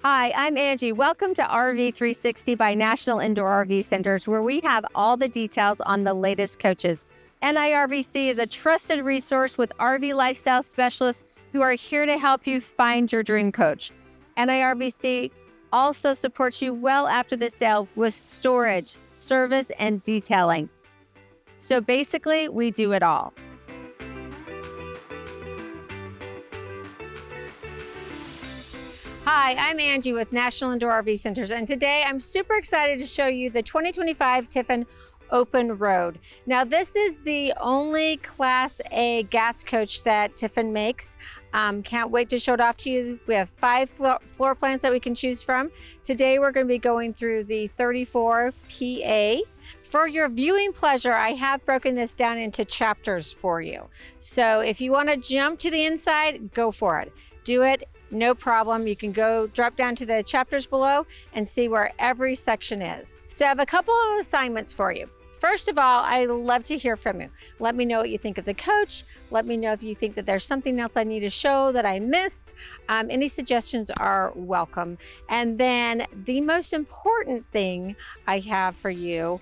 Hi, I'm Angie. Welcome to RV 360 by National Indoor RV Centers, where we have all the details on the latest coaches. NIRVC is a trusted resource with RV lifestyle specialists who are here to help you find your dream coach. NIRVC also supports you well after the sale with storage, service, and detailing. So basically, we do it all. Hi, I'm Angie with National Indoor RV Centers, and today I'm super excited to show you the 2025 Tiffin Open Road. Now, this is the only Class A gas coach that Tiffin makes. Can't wait to show it off to you. We have 5 floor plans that we can choose from. Today, we're going to be going through the 34 PA. For your viewing pleasure, I have broken this down into chapters for you. So if you want to jump to the inside, go for it. Do it. No problem. You can go drop down to the chapters below and see where every section is. So I have a couple of assignments for you. First of all, I love to hear from you. Let me know what you think of the coach. Let me know if you think that there's something else I need to show that I missed. Any suggestions are welcome. And then the most important thing I have for you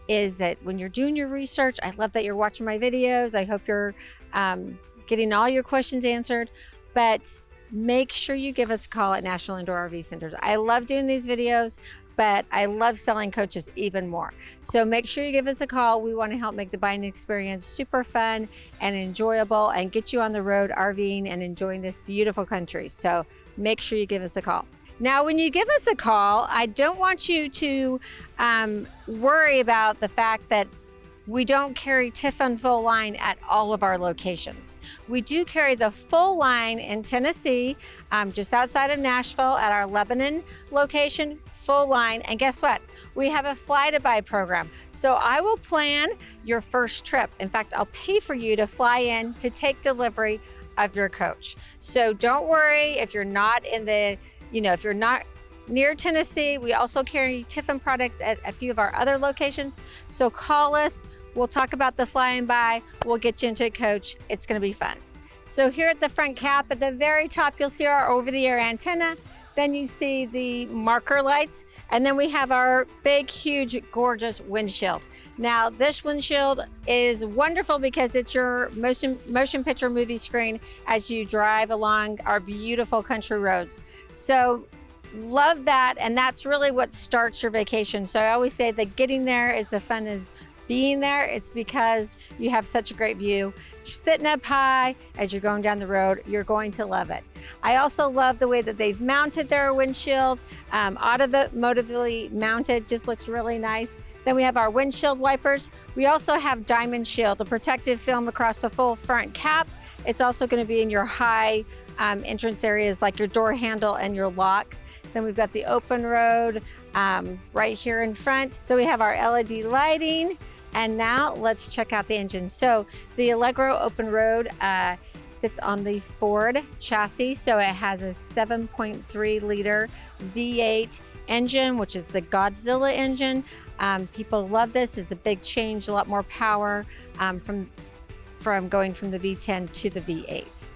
is that when you're doing your research, I love that you're watching my videos. I hope you're getting all your questions answered, but make sure you give us a call at National Indoor RV Centers. I love doing these videos, but I love selling coaches even more. So make sure you give us a call. We want to help make the buying experience super fun and enjoyable and get you on the road RVing and enjoying this beautiful country. So make sure you give us a call. Now, when you give us a call, I don't want you to worry about the fact that we don't carry Tiffin full line at all of our locations. We do carry the full line in Tennessee, just outside of Nashville at our Lebanon location, full line. And guess what? We have a fly to buy program. So I will plan your first trip. In fact, I'll pay for you to fly in to take delivery of your coach. So don't worry if you're not in the, if you're not near Tennessee. We also carry Tiffin products at a few of our other locations. So call us. We'll talk about the flying by. We'll get you into a coach. It's going to be fun. So here at the front cap, at the very top, you'll see our over-the-air antenna. Then you see the marker lights. And then we have our big, huge, gorgeous windshield. Now, this windshield is wonderful because it's your motion picture movie screen as you drive along our beautiful country roads. So love that, and that's really what starts your vacation. So I always say that getting there is the fun as being there. It's because you have such a great view. You're sitting up high as you're going down the road. You're going to love it. I also love the way that they've mounted their windshield, automotively mounted, just looks really nice. Then we have our windshield wipers. We also have Diamond Shield, a protective film across the full front cap. It's also going to be in your high entrance areas like your door handle and your lock. Then we've got the open road right here in front. So we have our LED lighting. And now let's check out the engine. So the Allegro Open Road sits on the Ford chassis. So it has a 7.3 liter V8 engine, which is the Godzilla engine. People love this. It's a big change, a lot more power from going from the V10 to the V8.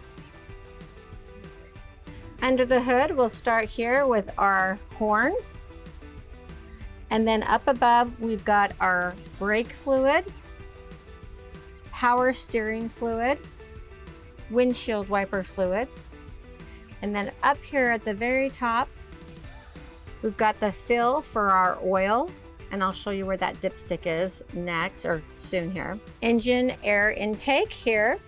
Under the hood, we'll start here with our horns. And then up above, we've got our brake fluid, power steering fluid, windshield wiper fluid. And then up here at the very top, we've got the fill for our oil. And I'll show you where that dipstick is next or soon here. Engine air intake here.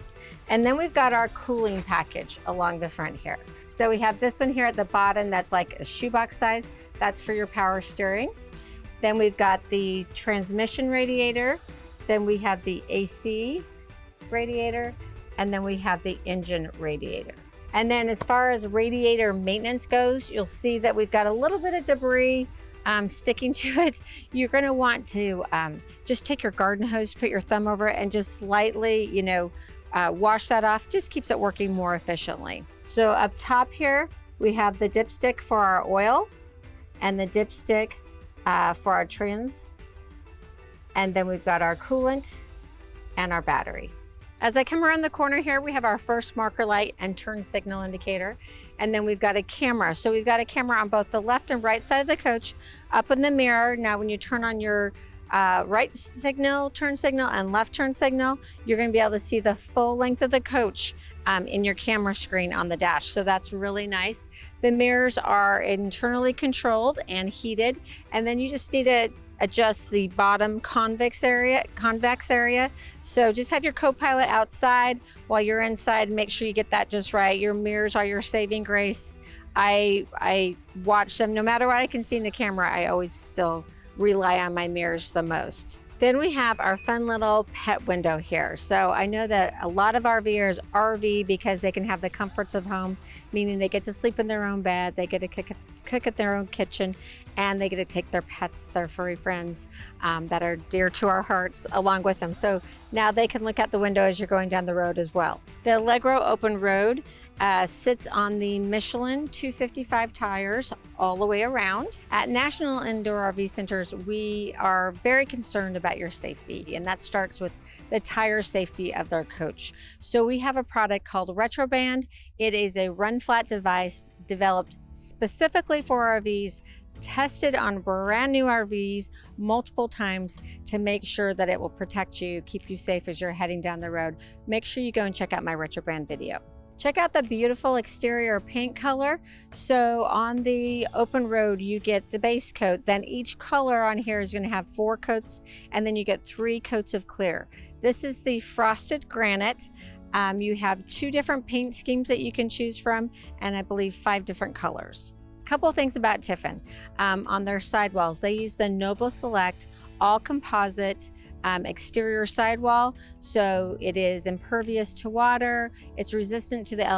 And then we've got our cooling package along the front here. So we have this one here at the bottom that's like a shoebox size. That's for your power steering. Then we've got the transmission radiator. Then we have the AC radiator. And then we have the engine radiator. And then as far as radiator maintenance goes, you'll see that we've got a little bit of debris sticking to it. You're gonna want to just take your garden hose, put your thumb over it and just slightly, wash that off. Just keeps it working more efficiently. So up top here, we have the dipstick for our oil and the dipstick for our trans. And then we've got our coolant and our battery. As I come around the corner here, we have our first marker light and turn signal indicator. And then we've got a camera. So we've got a camera on both the left and right side of the coach, up in the mirror. Now when you turn on your right signal, turn signal, and left turn signal, you're going to be able to see the full length of the coach in your camera screen on the dash. So that's really nice. The mirrors are internally controlled and heated, and then you just need to adjust the bottom convex area. So just have your co-pilot outside while you're inside. Make sure you get that just right. Your mirrors are your saving grace. I watch them no matter what I can see in the camera. I always still rely on my mirrors the most. Then we have our fun little pet window here. So I know that a lot of RVers RV because they can have the comforts of home, meaning they get to sleep in their own bed, they get to cook at their own kitchen, and they get to take their pets, their furry friends that are dear to our hearts along with them. So now they can look out the window as you're going down the road as well. The Allegro Open Road sits on the Michelin 255 tires all the way around. At National Indoor RV Centers, we are very concerned about your safety, and that starts with the tire safety of their coach. So we have a product called RetroBand. It is a run flat device developed specifically for RVs, tested on brand new RVs multiple times to make sure that it will protect you, keep you safe as you're heading down the road. Make sure you go and check out my RetroBand video. Check out the beautiful exterior paint color. So on the Open Road, you get the base coat. Then each color on here is going to have 4 coats, and then you get 3 coats of clear. This is the frosted granite. You have 2 different paint schemes that you can choose from, and I believe 5 different colors. A couple of things about Tiffin. On their sidewalls, they use the Noble Select all composite exterior sidewall, so it is impervious to water, it's resistant to the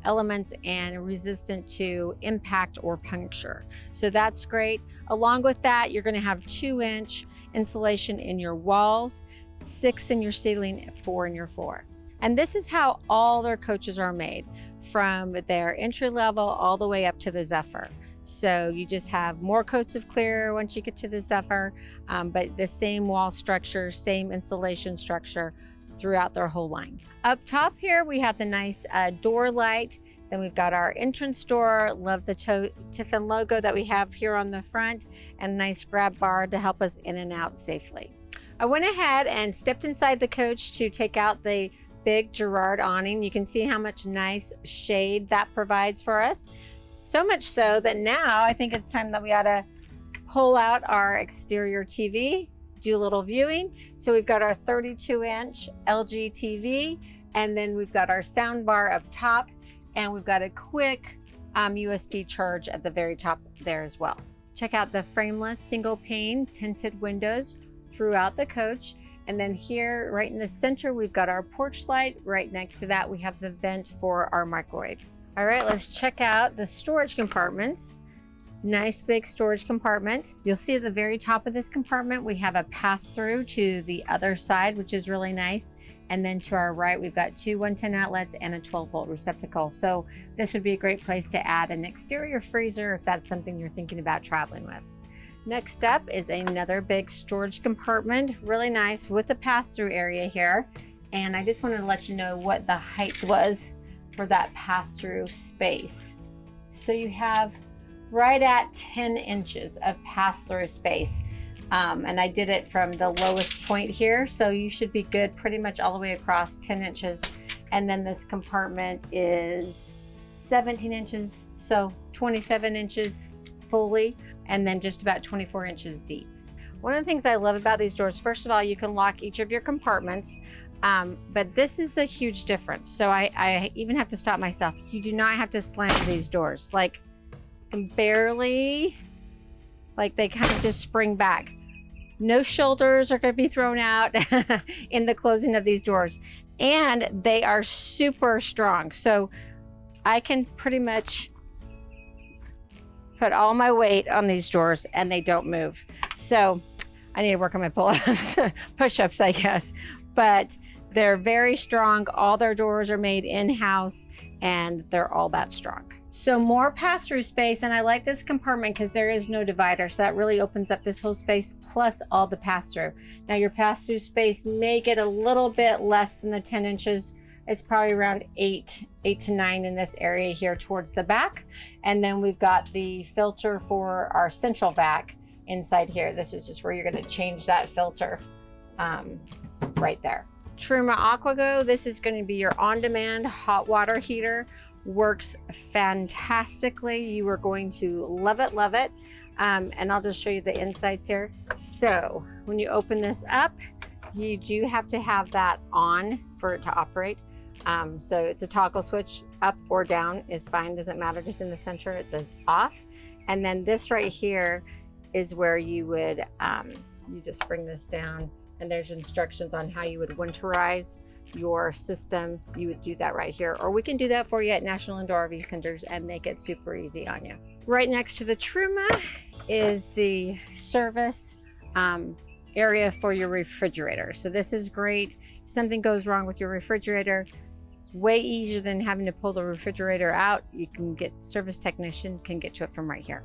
elements, and resistant to impact or puncture. So that's great. Along with that, you're going to have 2-inch insulation in your walls, 6 in your ceiling, 4 in your floor. And this is how all their coaches are made, from their entry level all the way up to the Zephyr. So you just have more coats of clear once you get to the Zephyr, but the same wall structure, same insulation structure throughout their whole line. Up top here, we have the nice door light. Then we've got our entrance door. Love the Tiffin logo that we have here on the front, and a nice grab bar to help us in and out safely. I went ahead and stepped inside the coach to take out the big Girard awning. You can see how much nice shade that provides for us. So much so that now I think it's time that we ought to pull out our exterior TV, do a little viewing. So we've got our 32-inch LG TV, and then we've got our sound bar up top, and we've got a quick USB charge at the very top there as well. Check out the frameless single pane tinted windows throughout the coach. And then here, right in the center, we've got our porch light. Right next to that, we have the vent for our microwave. All right, let's check out the storage compartments. Nice big storage compartment. You'll see at the very top of this compartment, we have a pass-through to the other side, which is really nice. And then to our right, we've got 2 110 outlets and a 12-volt receptacle. So this would be a great place to add an exterior freezer if that's something you're thinking about traveling with. Next up is another big storage compartment, really nice with the pass-through area here. And I just wanted to let you know what the height was for that pass-through space. So you have right at 10 inches of pass-through space. And I did it from the lowest point here, so you should be good pretty much all the way across 10 inches. And then this compartment is 17 inches, so 27 inches fully, and then just about 24 inches deep. One of the things I love about these doors, first of all, you can lock each of your compartments, but this is a huge difference. So I even have to stop myself. You do not have to slam these doors, like barely, like they kind of just spring back. No shoulders are going to be thrown out in the closing of these doors. And they are super strong. So I can pretty much put all my weight on these doors and they don't move. So I need to work on my pull-ups, push-ups, I guess. But they're very strong. All their doors are made in-house and they're all that strong. So more pass-through space, and I like this compartment because there is no divider, so that really opens up this whole space plus all the pass-through. Now your pass-through space may get a little bit less than the 10 inches It's probably around 8 to 9 in this area here towards the back. And then we've got the filter for our central vac inside here. This is just where you're going to change that filter right there. Truma AquaGo, this is going to be your on-demand hot water heater. Works fantastically. You are going to love it, love it. And I'll just show you the insides here. So when you open this up, you do have to have that on for it to operate. So it's a toggle switch, up or down is fine, doesn't matter, just in the center it's off. And then this right here is where you would, you just bring this down and there's instructions on how you would winterize your system. You would do that right here, or we can do that for you at National Indoor RV Centers and make it super easy on you. Right next to the Truma is the service area for your refrigerator. So this is great. If something goes wrong with your refrigerator, way easier than having to pull the refrigerator out. You can get, service technician can get to it from right here.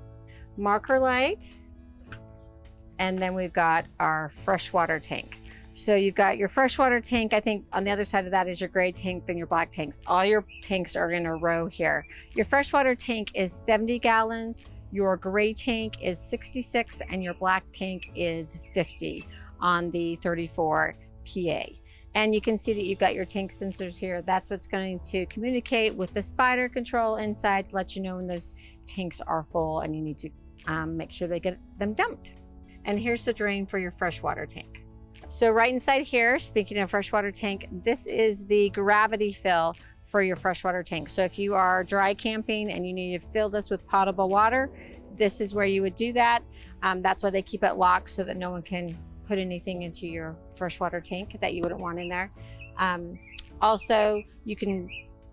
Marker light, and then we've got our freshwater tank. So you've got your freshwater tank. I think on the other side of that is your gray tank, then your black tanks. All your tanks are in a row here. Your freshwater tank is 70 gallons, your gray tank is 66, and your black tank is 50 on the 34 PA. And you can see that you've got your tank sensors here. That's what's going to communicate with the spider control inside to let you know when those tanks are full and you need to make sure they get them dumped. And here's the drain for your freshwater tank. So right inside here, speaking of freshwater tank, this is the gravity fill for your freshwater tank. So if you are dry camping and you need to fill this with potable water, this is where you would do that. That's why they keep it locked so that no one can put anything into your freshwater tank that you wouldn't want in there. Also, you can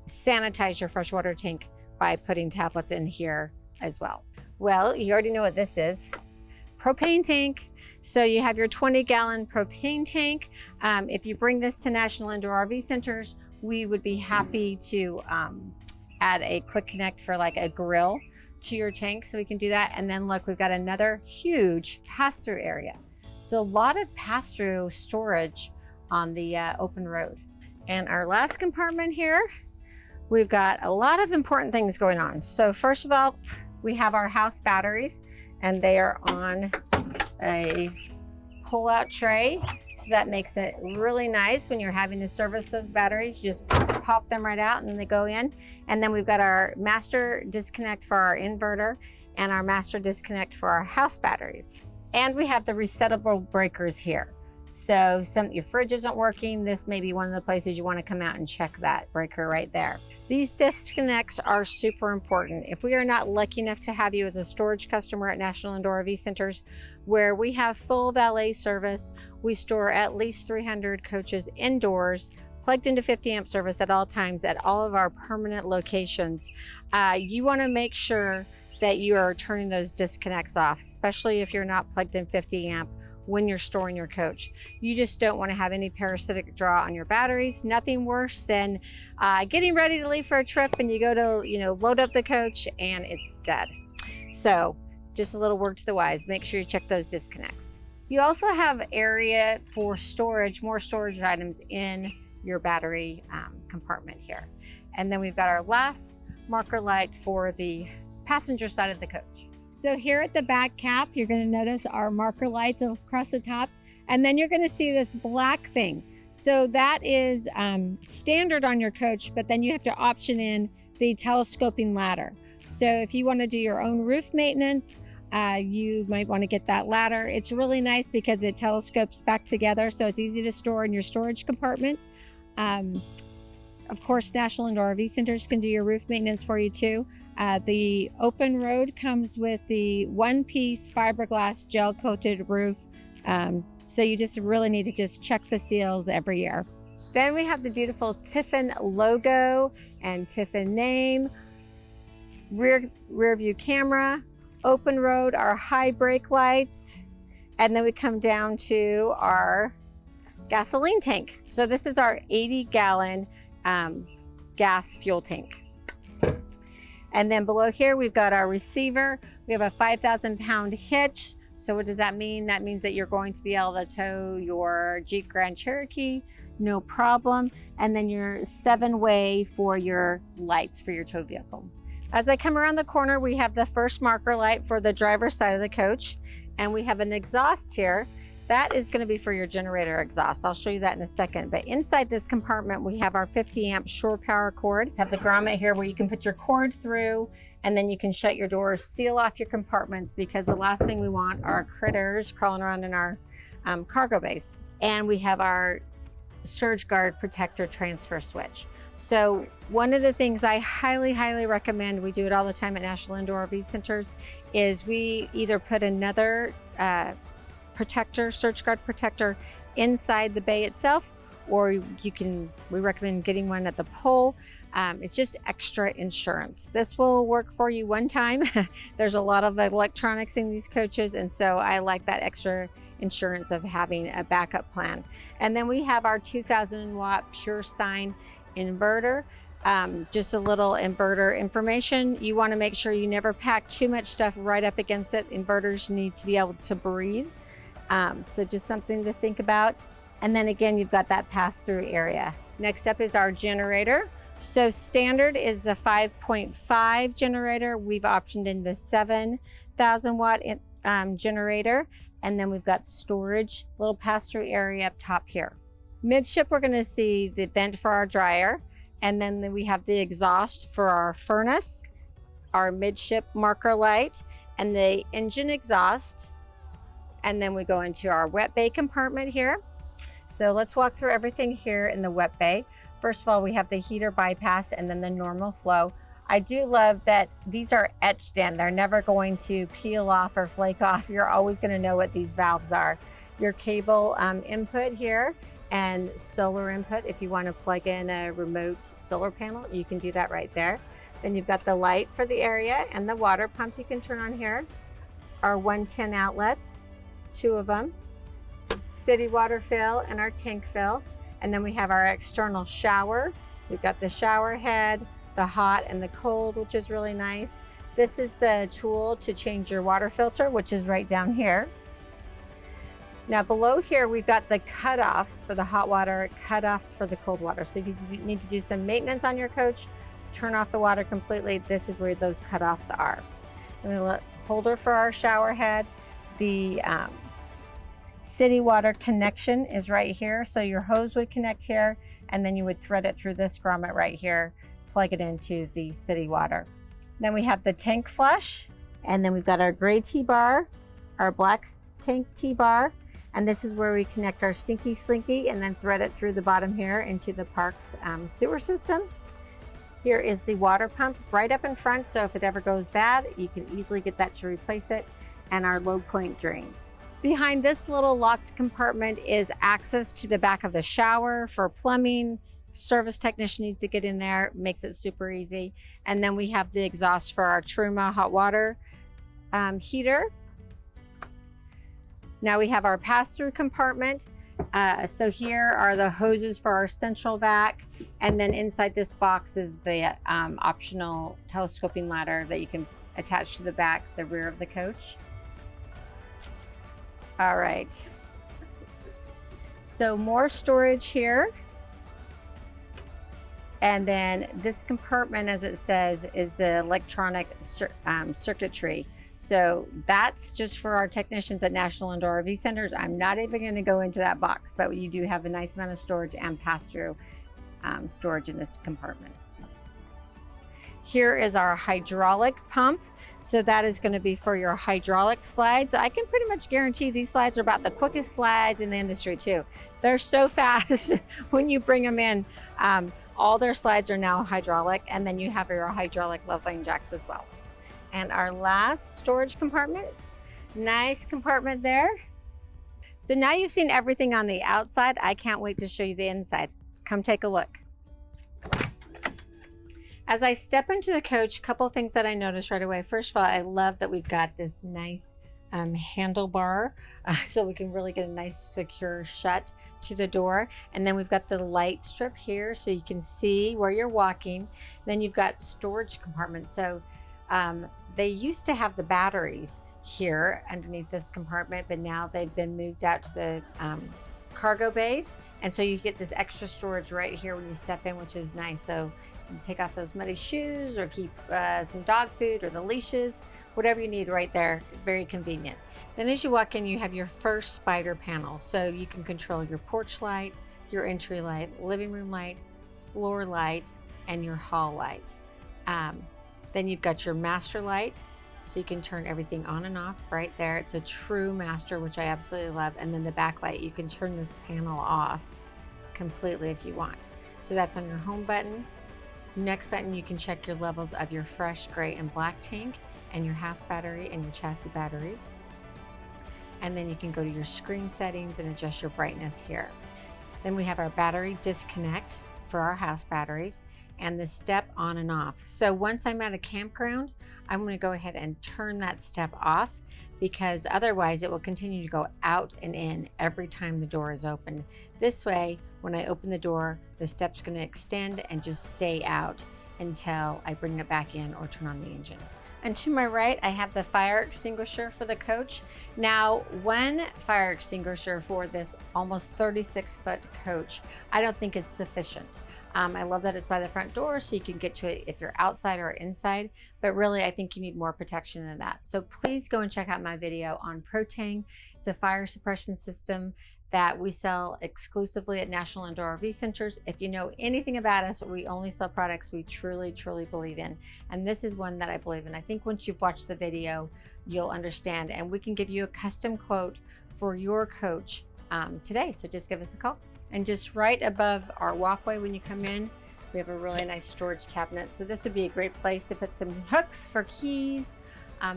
sanitize your freshwater tank by putting tablets in here as well. Well, you already know what this is. Propane tank. So you have your 20-gallon propane tank. If you bring this to National Indoor RV Centers, we would be happy to add a quick connect for like a grill to your tank, so we can do that. And then look, we've got another huge pass-through area. So a lot of pass-through storage on the open road. And our last compartment here, we've got a lot of important things going on. So first of all, we have our house batteries, and they are on a pull-out tray. So that makes it really nice when you're having to service those batteries. You just pop them right out and then they go in. And then we've got our master disconnect for our inverter and our master disconnect for our house batteries. And we have the resettable breakers here. So your fridge isn't working, this may be one of the places you want to come out and check that breaker right there. These disconnects are super important. If we are not lucky enough to have you as a storage customer at National Indoor RV Centers, where we have full valet service, we store at least 300 coaches indoors, plugged into 50 amp service at all times at all of our permanent locations. You want to make sure that you are turning those disconnects off, especially if you're not plugged in 50 amp when you're storing your coach. You just don't want to have any parasitic draw on your batteries. Nothing worse than getting ready to leave for a trip and you go to load up the coach and it's dead. So just a little word to the wise, make sure you check those disconnects. You also have area for storage, more storage items in your battery compartment here. And then we've got our last marker light for the passenger side of the coach. So here at the back cap, you're going to notice our marker lights across the top, and then you're going to see this black thing. So that is standard on your coach, but then you have to option in the telescoping ladder. So if you want to do your own roof maintenance, you might want to get that ladder. It's really nice because it telescopes back together, so it's easy to store in your storage compartment. Of course, National Indoor RV Centers can do your roof maintenance for you too. The Open Road comes with the one-piece fiberglass gel-coated roof. So you just really need to just check the seals every year. Then we have the beautiful Tiffin logo and Tiffin name, rear view camera, Open Road, our high brake lights, and then we come down to our gasoline tank. So this is our 80-gallon gas fuel tank. And then below here, we've got our receiver. We have a 5,000-pound hitch. So what does that mean? That means that you're going to be able to tow your Jeep Grand Cherokee, no problem. And then your 7-way for your lights for your tow vehicle. As I come around the corner, we have the first marker light for the driver's side of the coach. And we have an exhaust here. That is going to be for your generator exhaust. I'll show you that in a second. But inside this compartment, we have our 50 amp shore power cord. We have the grommet here where you can put your cord through, and then you can shut your doors, seal off your compartments, because the last thing we want are critters crawling around in our cargo base. And we have our surge guard protector transfer switch. So one of the things I highly, highly recommend, we do it all the time at National Indoor RV Centers, is we either put another protector, surge guard protector inside the bay itself, or we recommend getting one at the pole. It's just extra insurance. This will work for you one time. There's a lot of electronics in these coaches, and so I like that extra insurance of having a backup plan. And then we have our 2000 watt pure sine inverter. Just a little inverter information. You want to make sure you never pack too much stuff right up against it. Inverters need to be able to breathe. So just something to think about. And then again, you've got that pass-through area. Next up is our generator. So standard is a 5.5 generator. We've optioned in the 7,000 watt generator. And then we've got storage, little pass-through area up top here. Midship, we're going to see the vent for our dryer. And then we have the exhaust for our furnace, our midship marker light, and the engine exhaust. And then we go into our wet bay compartment here. So let's walk through everything here in the wet bay. First of all, we have the heater bypass and then the normal flow. I do love that these are etched in. They're never going to peel off or flake off. You're always going to know what these valves are. Your cable input here, and solar input. If you want to plug in a remote solar panel, you can do that right there. Then you've got the light for the area and the water pump you can turn on here. Our 110 outlets, 2 of them. City water fill and our tank fill. And then we have our external shower. We've got the shower head, the hot and the cold, which is really nice. This is the tool to change your water filter, which is right down here. Now below here, we've got the cutoffs for the hot water, cutoffs for the cold water. So if you need to do some maintenance on your coach, turn off the water completely, this is where those cutoffs are. And the holder for our shower head. The city water connection is right here. So your hose would connect here, and then you would thread it through this grommet right here, plug it into the city water. Then we have the tank flush, and then we've got our gray T-bar, our black tank T-bar, and this is where we connect our stinky slinky and then thread it through the bottom here into the park's sewer system. Here is the water pump right up in front, so if it ever goes bad, you can easily get that to replace it, and our low point drains. Behind this little locked compartment is access to the back of the shower for plumbing. Service technician needs to get in there, makes it super easy. And then we have the exhaust for our Truma hot water heater. Now we have our pass-through compartment. So here are the hoses for our central vac. And then inside this box is the optional telescoping ladder that you can attach to the back, the rear of the coach. All right. So more storage here. And then this compartment, as it says, is the electronic circuitry. So that's just for our technicians at National Indoor RV Centers. I'm not even going to go into that box, but you do have a nice amount of storage and pass-through storage in this compartment. Here is our hydraulic pump. So that is going to be for your hydraulic slides. I can pretty much guarantee these slides are about the quickest slides in the industry too. They're so fast when you bring them in. All their slides are now hydraulic, and then you have your hydraulic leveling jacks as well. And our last storage compartment, nice compartment there. So now you've seen everything on the outside. I can't wait to show you the inside. Come take a look. As I step into the coach, a couple of things that I noticed right away. First of all, I love that we've got this nice handlebar, so we can really get a nice secure shut to the door. And then we've got the light strip here so you can see where you're walking. Then you've got storage compartments. So they used to have the batteries here underneath this compartment, but now they've been moved out to the cargo bays. And so you get this extra storage right here when you step in, which is nice. So you take off those muddy shoes or keep some dog food or the leashes, whatever you need right there. Very convenient. Then as you walk in, you have your first spider panel. So you can control your porch light, your entry light, living room light, floor light, and your hall light. Then you've got your master light. So you can turn everything on and off right there. It's a true master, which I absolutely love. And then the backlight, you can turn this panel off completely if you want. So that's on your home button. Next button, you can check your levels of your fresh gray and black tank and your house battery and your chassis batteries. And then you can go to your screen settings and adjust your brightness here. Then we have our battery disconnect for our house batteries and the step on and off. So once I'm at a campground, I'm going to go ahead and turn that step off, because otherwise it will continue to go out and in every time the door is open. This way, when I open the door, the step's going to extend and just stay out until I bring it back in or turn on the engine. And to my right, I have the fire extinguisher for the coach. Now, one fire extinguisher for this almost 36-foot coach, I don't think is sufficient. I love that it's by the front door, so you can get to it if you're outside or inside, but really I think you need more protection than that. So please go and check out my video on Protang. It's a fire suppression system that we sell exclusively at National Indoor RV Centers. If you know anything about us, we only sell products we truly, truly believe in. And this is one that I believe in. I think once you've watched the video, you'll understand, and we can give you a custom quote for your coach today. So just give us a call. And just right above our walkway when you come in, we have a really nice storage cabinet. So this would be a great place to put some hooks for keys,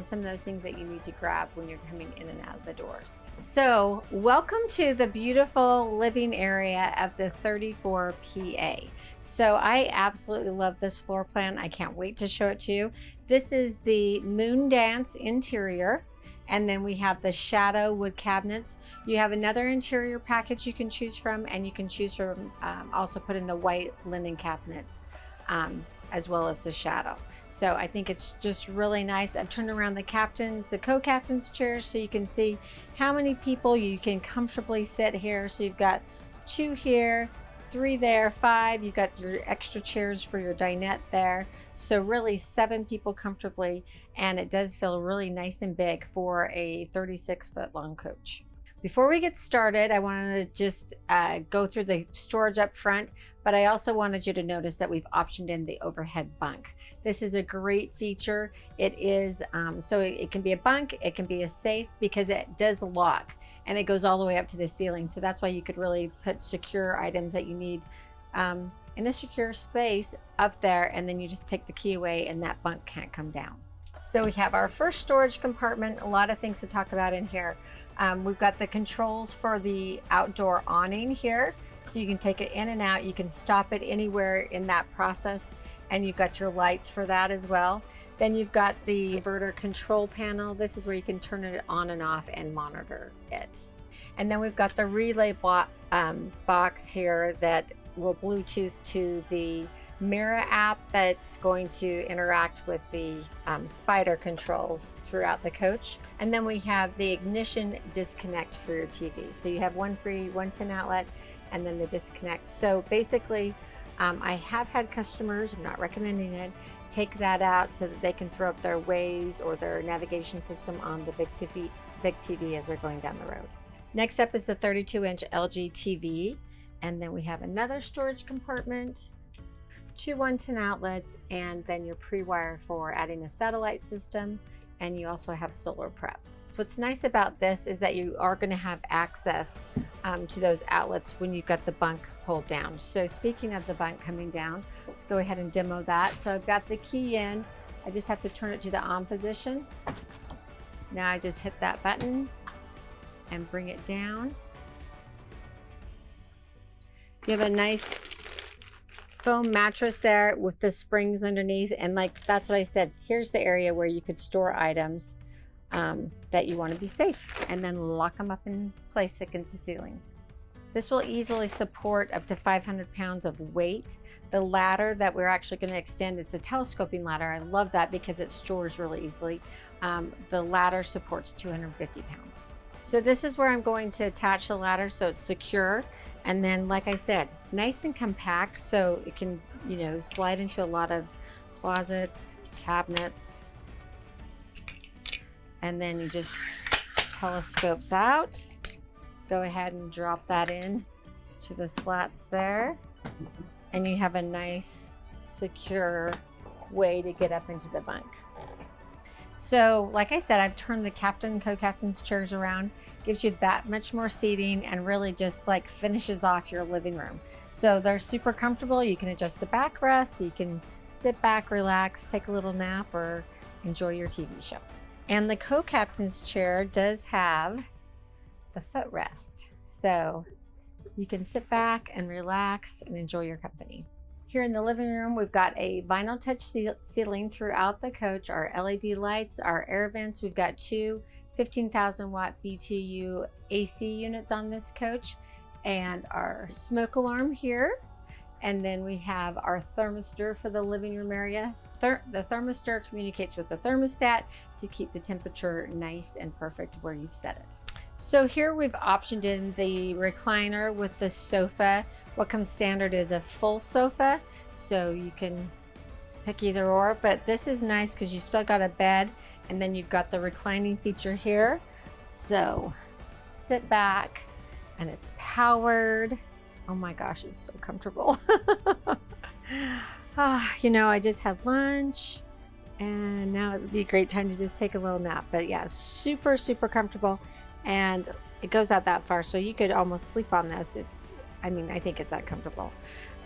some of those things that you need to grab when you're coming in and out of the doors. So welcome to the beautiful living area of the 34 PA. So I absolutely love this floor plan. I can't wait to show it to you. This is the Moon Dance interior. And then we have the shadow wood cabinets. You have another interior package you can choose from, and you can choose from also put in the white linen cabinets as well as the shadow. So I think it's just really nice. I've turned around the co-captain's chairs so you can see how many people you can comfortably sit here. So you've got 2 here, 3 there, 5. You've got your extra chairs for your dinette there. So really 7 people comfortably, and it does feel really nice and big for a 36-foot long coach. Before we get started, I wanted to just go through the storage up front, but I also wanted you to notice that we've optioned in the overhead bunk. This is a great feature. It is, so it can be a bunk, it can be a safe, because it does lock. And it goes all the way up to the ceiling. So that's why you could really put secure items that you need in a secure space up there, and then you just take the key away and that bunk can't come down. So we have our first storage compartment, a lot of things to talk about in here. We've got the controls for the outdoor awning here. So you can take it in and out, you can stop it anywhere in that process, and you've got your lights for that as well. Then you've got the inverter control panel. This is where you can turn it on and off and monitor it. And then we've got the relay box here that will Bluetooth to the Mira app that's going to interact with the spider controls throughout the coach. And then we have the ignition disconnect for your TV. So you have one free 110 outlet and then the disconnect. So basically, I have had customers, I'm not recommending it, take that out so that they can throw up their Waze or their navigation system on the big TV as they're going down the road. Next up is the 32-inch LG TV. And then we have another storage compartment, 2 110 outlets, and then your pre-wire for adding a satellite system. And you also have solar prep. What's nice about this is that you are going to have access to those outlets when you've got the bunk pulled down. So speaking of the bunk coming down, let's go ahead and demo that. So I've got the key in. I just have to turn it to the on position. Now I just hit that button and bring it down. You have a nice foam mattress there with the springs underneath. And like, that's what I said, here's the area where you could store items that you want to be safe, and then lock them up in place against the ceiling. This will easily support up to 500 pounds of weight. The ladder that we're actually going to extend is a telescoping ladder. I love that because it stores really easily. the ladder supports 250 pounds. So this is where I'm going to attach the ladder so it's secure. And then, like I said, nice and compact so it can, you know, slide into a lot of closets, cabinets. And then you just telescopes out. Go ahead and drop that in to the slats there. And you have a nice, secure way to get up into the bunk. So, like I said, I've turned the captain and co-captain's chairs around, gives you that much more seating and really just like finishes off your living room. So they're super comfortable. You can adjust the backrest, you can sit back, relax, take a little nap, or enjoy your TV show. And the co-captain's chair does have the footrest. So you can sit back and relax and enjoy your company. Here in the living room, we've got a vinyl touch ceiling throughout the coach, our LED lights, our air vents. We've got two 15,000 watt BTU AC units on this coach, and our smoke alarm here. And then we have our thermistor for the living room area. The thermistor communicates with the thermostat to keep the temperature nice and perfect where you've set it. So here we've optioned in the recliner with the sofa. What comes standard is a full sofa, so you can pick either or, but this is nice because you've still got a bed and then you've got the reclining feature here. So sit back and it's powered. Oh my gosh, it's so comfortable. You know, I just had lunch and now it would be a great time to just take a little nap. But yeah, super, super comfortable. And it goes out that far, so you could almost sleep on this. I mean, I think it's that comfortable.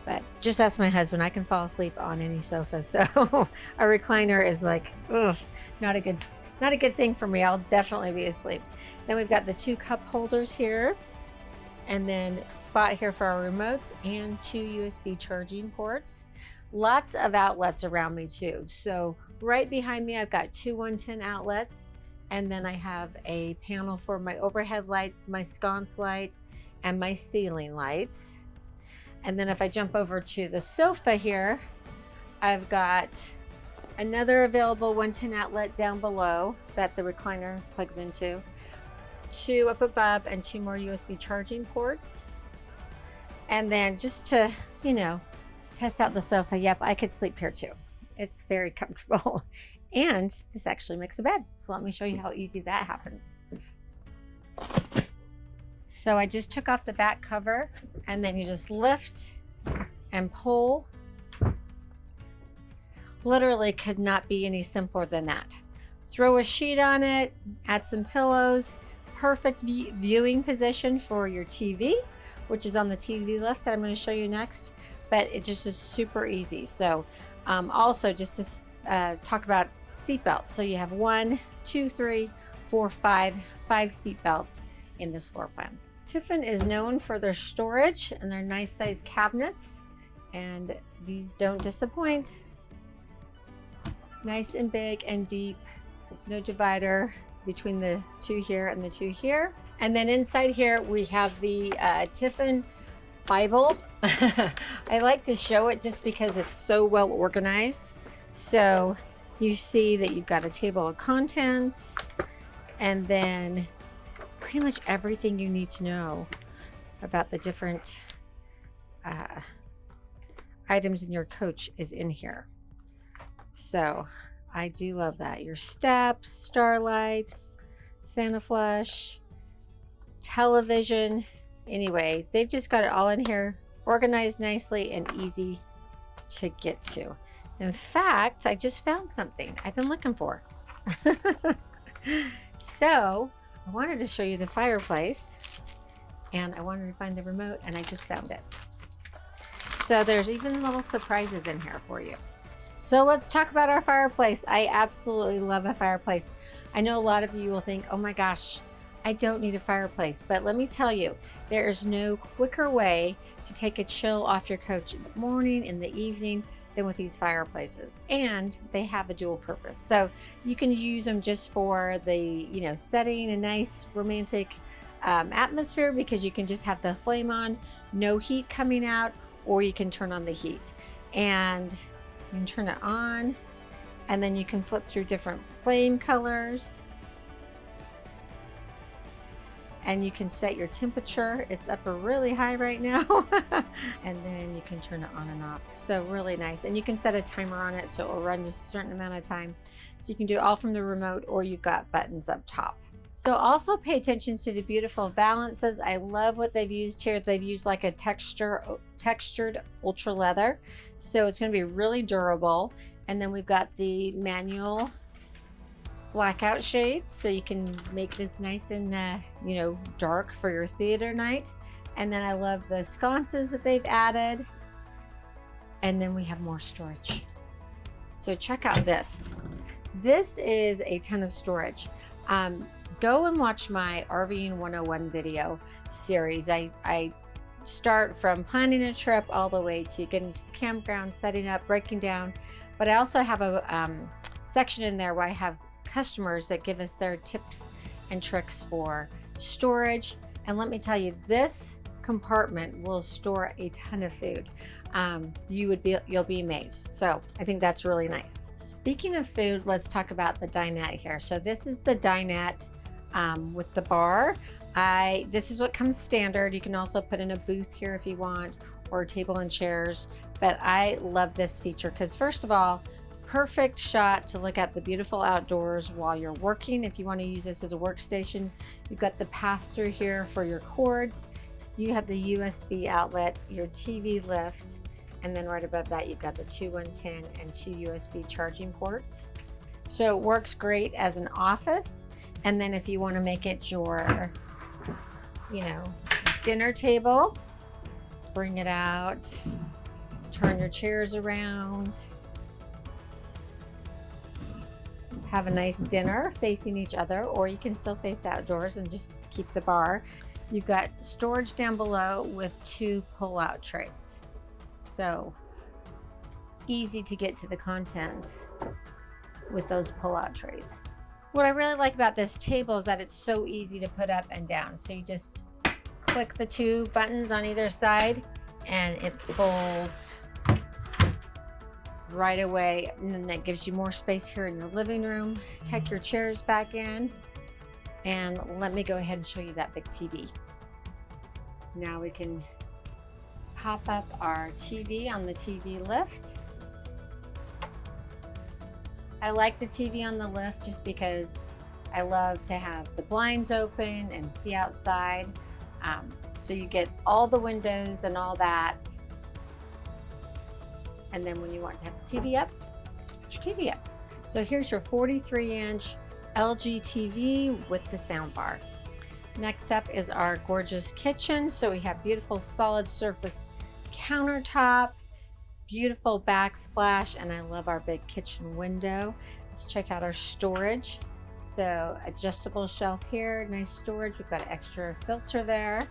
But just ask my husband, I can fall asleep on any sofa. So a recliner is like, ugh, not a good thing for me. I'll definitely be asleep. Then we've got the two cup holders here, and then spot here for our remotes and two USB charging ports. Lots of outlets around me too. So right behind me, I've got two 110 outlets. And then I have a panel for my overhead lights, my sconce light, and my ceiling lights. And then if I jump over to the sofa here, I've got another available 110 outlet down below that the recliner plugs into, two up above, and two more USB charging ports. And then just to, you know, test out the sofa, yep, I could sleep here too. It's very comfortable. And this actually makes a bed. So let me show you how easy that happens. So I just took off the back cover, and then you just lift and pull. Literally could not be any simpler than that. Throw a sheet on it, add some pillows, perfect viewing position for your TV, which is on the TV lift that I'm going to show you next. But it just is super easy. So also just to talk about seat belts. So you have 1, 2, 3, 4, 5 seat belts in this floor plan. Tiffin is known for their storage and their nice sized cabinets, and these don't disappoint. Nice and big and deep, no divider between the two here and the two here. And then inside here we have the Tiffin Bible. I like to show it just because it's so well organized. So you see that you've got a table of contents, and then pretty much everything you need to know about the different items in your coach is in here. So I do love that. Your steps, starlights, Santa flush, television. Anyway, they've just got it all in here, organized nicely and easy to get to. In fact, I just found something I've been looking for. So I wanted to show you the fireplace, and I wanted to find the remote, and I just found it. So there's even little surprises in here for you. So let's talk about our fireplace. I absolutely love a fireplace. I know a lot of you will think, oh my gosh, I don't need a fireplace. But let me tell you, there is no quicker way to take a chill off your coach in the morning, in the evening, than with these fireplaces. And they have a dual purpose. So you can use them just for the, you know, setting a nice romantic atmosphere, because you can just have the flame on, no heat coming out, or you can turn on the heat. And you can turn it on And then you can flip through different flame colors. And you can set your temperature. It's up really high right now. And then you can turn it on and off. So really nice. And you can set a timer on it so it will run just a certain amount of time. So you can do it all from the remote, or you've got buttons up top. So also pay attention to the beautiful valances. I love what they've used here. They've used like a textured ultra leather. So it's going to be really durable. And then we've got the manual blackout shades, so you can make this nice and you know, dark for your theater night. And then I love the sconces that they've added. And then we have more storage. So check out this. This is a ton of storage. Go and watch my RVing 101 video series. I start from planning a trip all the way to getting to the campground, setting up, breaking down. But I also have a section in there where I have customers that give us their tips and tricks for storage. And let me tell you, this compartment will store a ton of food. You'll be amazed. So I think that's really nice. Speaking of food, let's talk about the dinette here. So this is the dinette with the bar. This is what comes standard. You can also put in a booth here if you want, or a table and chairs. But I love this feature because, first of all, perfect shot to look at the beautiful outdoors while you're working. If you want to use this as a workstation, you've got the pass-through here for your cords. You have the USB outlet, your TV lift, and then right above that, you've got the two 110 and two USB charging ports. So it works great as an office. And then if you want to make it your, you know, dinner table, bring it out, turn your chairs around, have a nice dinner facing each other, or you can still face outdoors and just keep the bar. You've got storage down below with two pull-out trays. So easy to get to the contents with those pull-out trays. What I really like about this table is that it's so easy to put up and down. So you just click the two buttons on either side and it folds right away, and then that gives you more space here in your living room. Tuck your chairs back in, and let me go ahead and show you that big TV. Now we can pop up our TV on the TV lift. I like the TV on the lift just because I love to have the blinds open and see outside. So you get all the windows and all that. And then when you want to have the TV up, just put your TV up. So here's your 43-inch LG TV with the sound bar. Next up is our gorgeous kitchen. So we have beautiful solid surface countertop, beautiful backsplash, and I love our big kitchen window. Let's check out our storage. So adjustable shelf here, nice storage. We've got an extra filter there.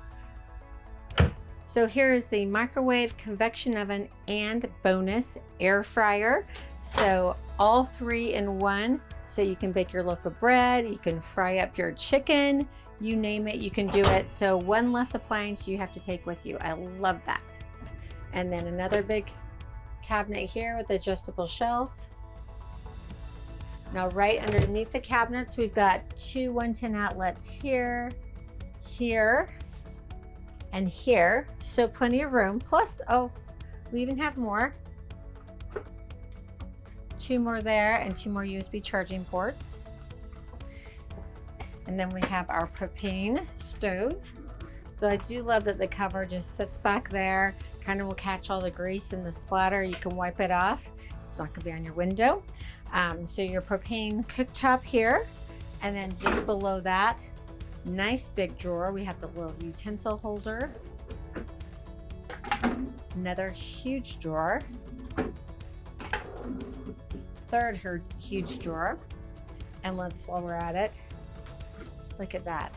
So here is the microwave, convection oven, and bonus air fryer. So all three in one. So you can bake your loaf of bread, you can fry up your chicken, you name it, you can do it. So one less appliance you have to take with you. I love that. And then another big cabinet here with adjustable shelf. Now right underneath the cabinets, we've got two 110 outlets here, here, and here. So plenty of room. Plus, oh, we even have more. Two more there and two more USB charging ports. And then we have our propane stove. So I do love that the cover just sits back there, kind of will catch all the grease and the splatter. You can wipe it off. It's not gonna be on your window. So your propane cooktop here, and then just below that, nice big drawer. We have the little utensil holder. Another huge drawer. Third huge drawer. And while we're at it, look at that.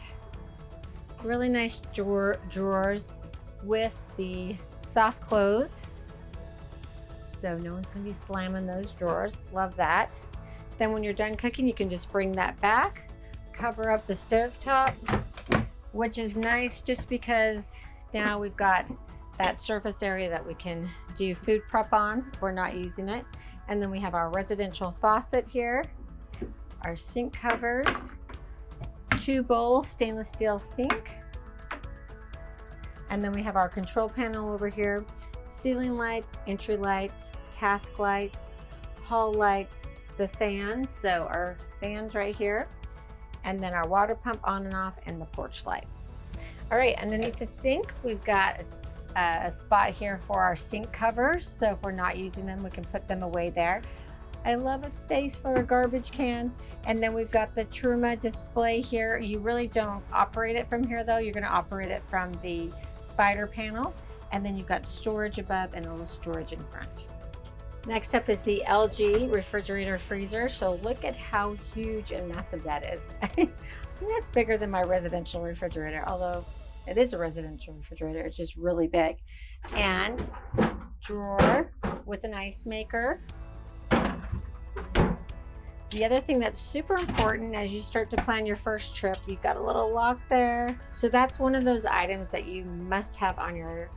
Really nice drawers with the soft close. So no one's gonna be slamming those drawers. Love that. Then when you're done cooking, you can just bring that back, cover up the stovetop, which is nice just because now we've got that surface area that we can do food prep on if we're not using it. And then we have our residential faucet here, our sink covers, 2-bowl stainless steel sink. And then we have our control panel over here, ceiling lights, entry lights, task lights, hall lights, the fans, so our fans right here, and then our water pump on and off, and the porch light. All right, underneath the sink, we've got a spot here for our sink covers, so if we're not using them, we can put them away there. I love a space for a garbage can. And then we've got the Truma display here. You really don't operate it from here though. You're gonna operate it from the spider panel. And then you've got storage above and a little storage in front. Next up is the LG refrigerator freezer. So look at how huge and massive that is. I think that's bigger than my residential refrigerator, although it is a residential refrigerator. It's just really big. And drawer with an ice maker. The other thing that's super important as you start to plan your first trip, you've got a little lock there. So that's one of those items that you must have on your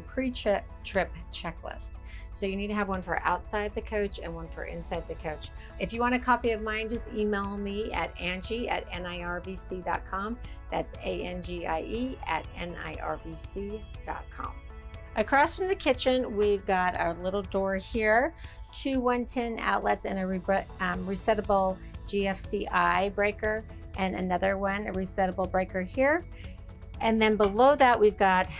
pre-trip checklist. So you need to have one for outside the coach and one for inside the coach. If you want a copy of mine, just email me at Angie@NIRVC.com. That's ANGIE at NIRVC.com. Across from the kitchen, we've got our little door here, 2 110 outlets and a resettable GFCI breaker, and another one, a resettable breaker here. And then below that, we've got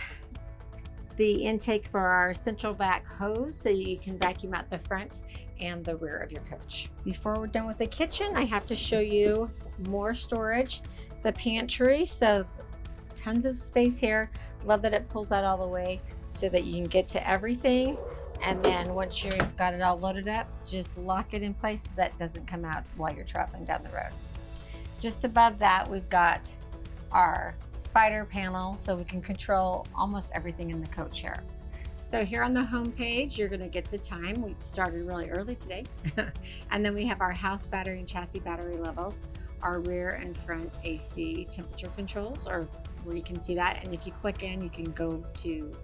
the intake for our central vac hose, so you can vacuum out the front and the rear of your coach. Before we're done with the kitchen, I have to show you more storage. The pantry, so tons of space here. Love that it pulls out all the way so that you can get to everything. And then once you've got it all loaded up, just lock it in place so that doesn't come out while you're traveling down the road. Just above that, we've got our spider panel, so we can control almost everything in the coach here. So here on the home page, you're gonna get the time. We started really early today. And then we have our house battery and chassis battery levels, our rear and front AC temperature controls, or where you can see that. And if you click in, you can go to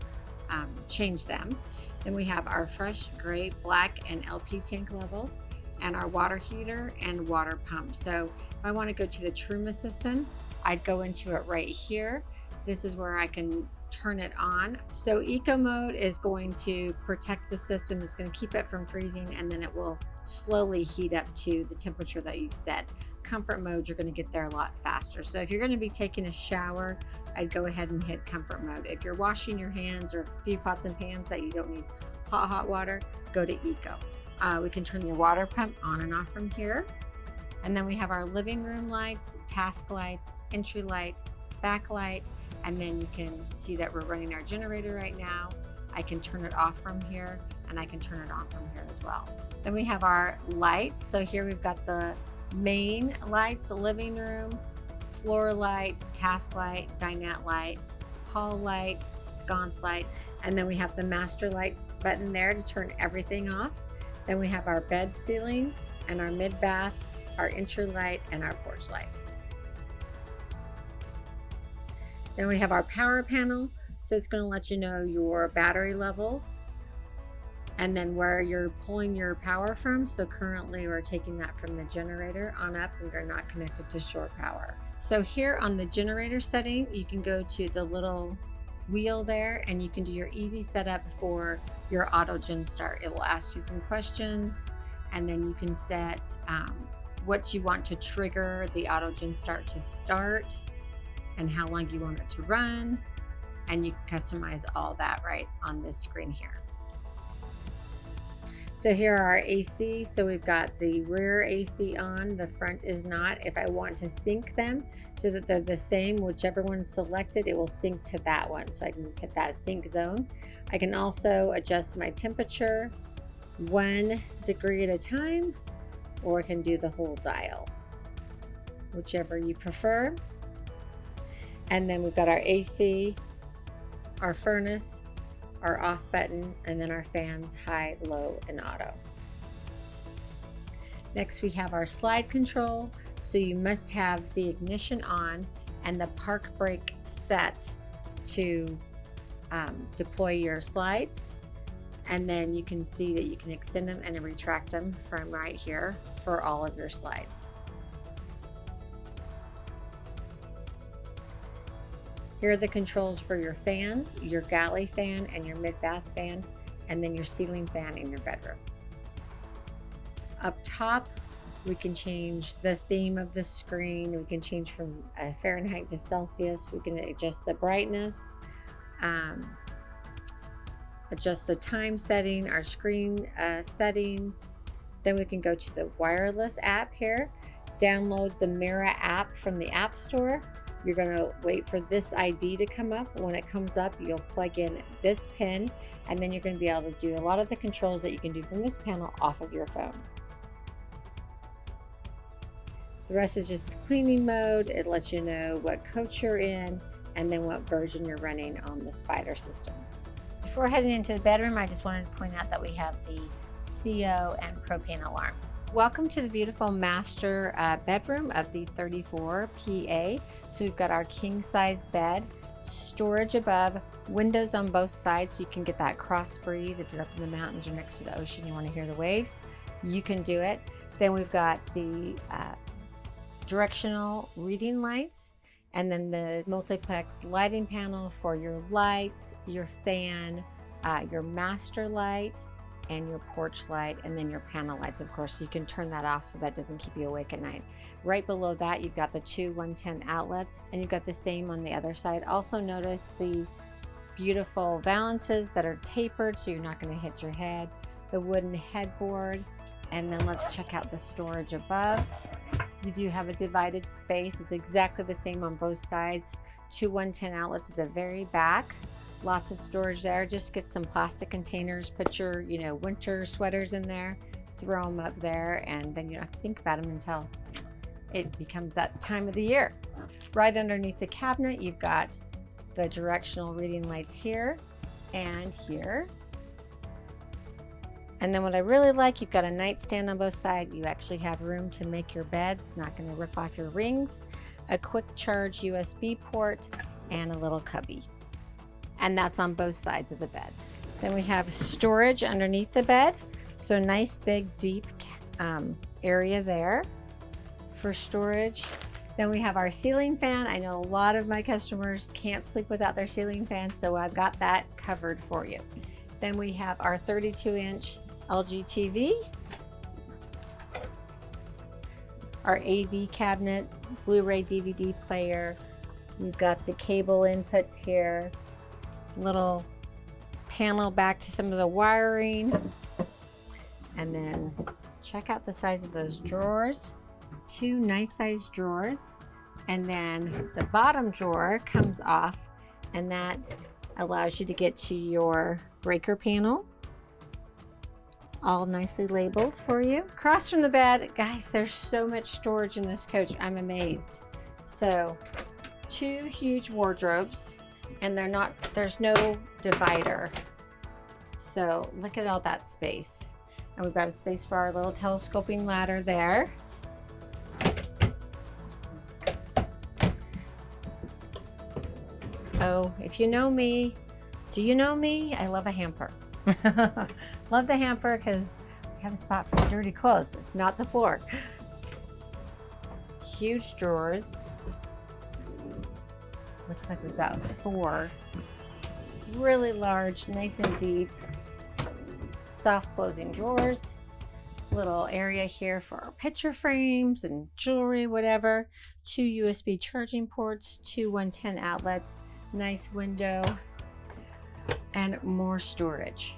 change them. Then we have our fresh, gray, black, and LP tank levels, and our water heater and water pump. So if I want to go to the Truma system, I'd go into it right here. This is where I can turn it on. So eco mode is going to protect the system. It's going to keep it from freezing, and then it will slowly heat up to the temperature that you've set. Comfort mode, you're going to get there a lot faster. So if you're going to be taking a shower, I'd go ahead and hit comfort mode. If you're washing your hands or a few pots and pans that you don't need hot water, go to eco. We can turn your water pump on and off from here. And then we have our living room lights, task lights, entry light, backlight, and then you can see that we're running our generator right now. I can turn it off from here, and I can turn it on from here as well. Then we have our lights. So here we've got the main lights, the living room, floor light, task light, dinette light, hall light, sconce light, and then we have the master light button there to turn everything off. Then we have our bed ceiling and our mid bath, our entry light, and our porch light. Then we have our power panel. So it's going to let you know your battery levels and then where you're pulling your power from. So currently we're taking that from the generator on up. We are not connected to shore power. So here on the generator setting, you can go to the little wheel there and you can do your easy setup for your auto gen start. It will ask you some questions, and then you can set what you want to trigger the auto gen start to start and how long you want it to run. And you can customize all that right on this screen here. So here are our AC. So we've got the rear AC on, the front is not. If I want to sync them so that they're the same, whichever one's selected, it will sync to that one. So I can just hit that sync zone. I can also adjust my temperature 1 degree at a time, or I can do the whole dial, whichever you prefer. And then we've got our AC, our furnace, our off button, and then our fans, high, low, and auto. Next, we have our slide control. So you must have the ignition on and the park brake set to deploy your slides. And then you can see that you can extend them and retract them from right here for all of your slides. Here are the controls for your fans, your galley fan and your mid-bath fan, and then your ceiling fan in your bedroom. Up top, we can change the theme of the screen. We can change from Fahrenheit to Celsius. We can adjust the brightness, adjust the time setting, our screen settings. Then we can go to the wireless app here, download the Mira app from the App Store. You're going to wait for this ID to come up. When it comes up, you'll plug in this pin, and then you're going to be able to do a lot of the controls that you can do from this panel off of your phone. The rest is just cleaning mode. It lets you know what coach you're in and then what version you're running on the Spider system. Before heading into the bedroom, I just wanted to point out that we have the CO and propane alarm. Welcome to the beautiful master bedroom of the 34 PA. So we've got our king size bed, storage above, windows on both sides so you can get that cross breeze. If you're up in the mountains or next to the ocean, you want to hear the waves, you can do it. Then we've got the directional reading lights, and then the multiplex lighting panel for your lights, your fan, your master light, and your porch light, and then your panel lights, of course, so you can turn that off so that doesn't keep you awake at night. Right below that, you've got the two 110 outlets, and you've got the same on the other side. Also notice the beautiful valances that are tapered so you're not going to hit your head, the wooden headboard, and then let's check out the storage above. You do have a divided space. It's exactly the same on both sides. Two 110 outlets at the very back. Lots of storage there. Just get some plastic containers, put your, winter sweaters in there, throw them up there, and then you don't have to think about them until it becomes that time of the year. Right underneath the cabinet, you've got the directional reading lights here and here. And then what I really like, you've got a nightstand on both sides. You actually have room to make your bed. It's not going to rip off your rings. A quick charge USB port and a little cubby. And that's on both sides of the bed. Then we have storage underneath the bed. So nice, big, deep area there for storage. Then we have our ceiling fan. I know a lot of my customers can't sleep without their ceiling fan, so I've got that covered for you. Then we have our 32-inch LG TV, our AV cabinet, Blu-ray DVD player. We've got the cable inputs here, little panel back to some of the wiring, and then check out the size of those drawers. Two nice sized drawers, and then the bottom drawer comes off, and that allows you to get to your breaker panel, all nicely labeled for you. Across from the bed, guys, there's so much storage in this coach. I'm amazed. So two huge wardrobes, and there's no divider. So look at all that space. And we've got a space for our little telescoping ladder there. Oh, if you know me, do you know me? I love a hamper. Love the hamper because we have a spot for dirty clothes. It's not the floor. Huge drawers. Looks like we've got 4 really large, nice and deep, soft closing drawers. Little area here for our picture frames and jewelry, whatever. 2 USB charging ports, 2 110 outlets, nice window, and more storage.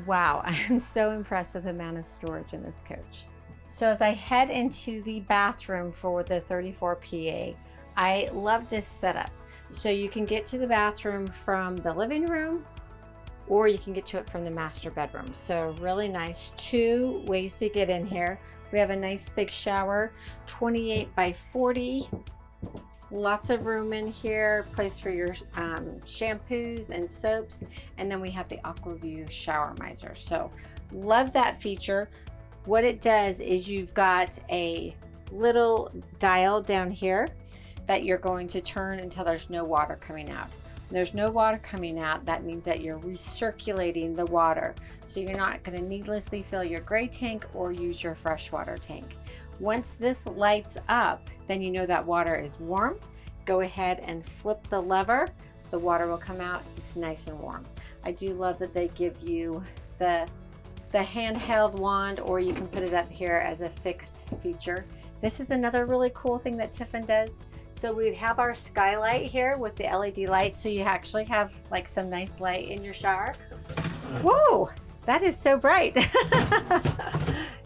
Wow, I am so impressed with the amount of storage in this coach. So as I head into the bathroom for the 34 PA, I love this setup. So you can get to the bathroom from the living room, or you can get to it from the master bedroom. So really nice, 2 ways to get in here. We have a nice big shower, 28 by 40. Lots of room in here, place for your shampoos and soaps, and then we have the AquaView shower miser. So love that feature. What it does is you've got a little dial down here that you're going to turn until there's no water coming out. There's no water coming out. That means that you're recirculating the water. So you're not going to needlessly fill your gray tank or use your freshwater tank. Once this lights up, then you know that water is warm. Go ahead and flip the lever. The water will come out. It's nice and warm. I do love that they give you the handheld wand, or you can put it up here as a fixed feature. This is another really cool thing that Tiffin does. So we have our skylight here with the LED light, so you actually have like some nice light in your shower. Whoa, that is so bright.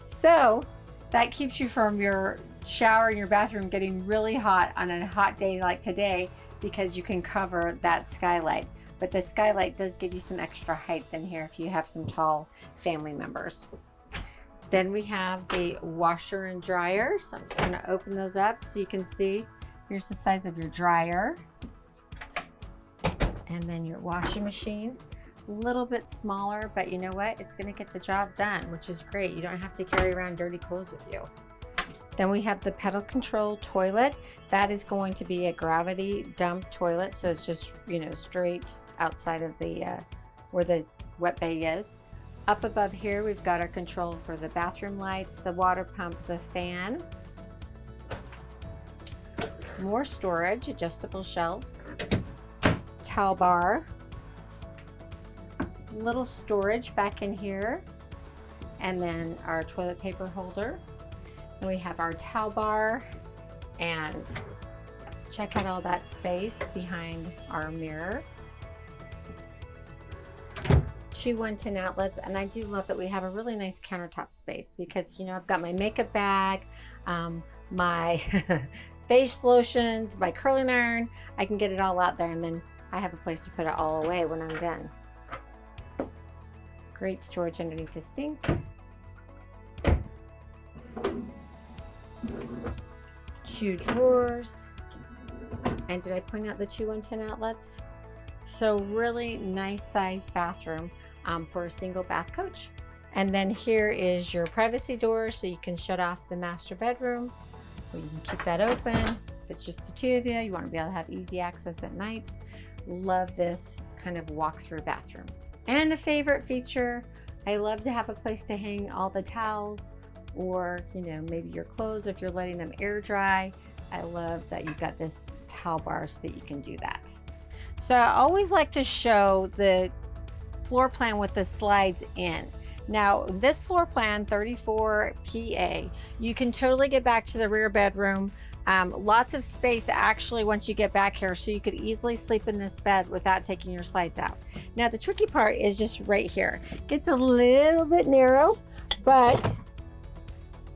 So that keeps you from your shower in your bathroom getting really hot on a hot day like today, because you can cover that skylight. But the skylight does give you some extra height in here if you have some tall family members. Then we have the washer and dryer. So I'm just going to open those up so you can see. Here's the size of your dryer. And then your washing machine. A little bit smaller, but you know what? It's going to get the job done, which is great. You don't have to carry around dirty clothes with you. Then we have the pedal control toilet. That is going to be a gravity dump toilet. So it's just, you know, straight outside of the, where the wet bay is. Up above here, we've got our control for the bathroom lights, the water pump, the fan. More storage, adjustable shelves, towel bar, little storage back in here, and then our toilet paper holder. And we have our towel bar, and check out all that space behind our mirror. 2 110 outlets, and I do love that we have a really nice countertop space, because, you know, I've got my makeup bag, my face lotions, my curling iron. I can get it all out there, and then I have a place to put it all away when I'm done. Great storage underneath the sink. 2 drawers. And did I point out the 2 110 outlets? So really nice size bathroom for a single bath coach. And then here is your privacy door, so you can shut off the master bedroom, or you can keep that open. If it's just the 2 of you, you want to be able to have easy access at night. Love this kind of walk-through bathroom. And a favorite feature, I love to have a place to hang all the towels, or, you know, maybe your clothes if you're letting them air dry. I love that you've got this towel bar so that you can do that. So I always like to show the floor plan with the slides in. Now this floor plan, 34 PA, you can totally get back to the rear bedroom. Lots of space actually once you get back here, so you could easily sleep in this bed without taking your slides out. Now the tricky part is just right here. It gets a little bit narrow, but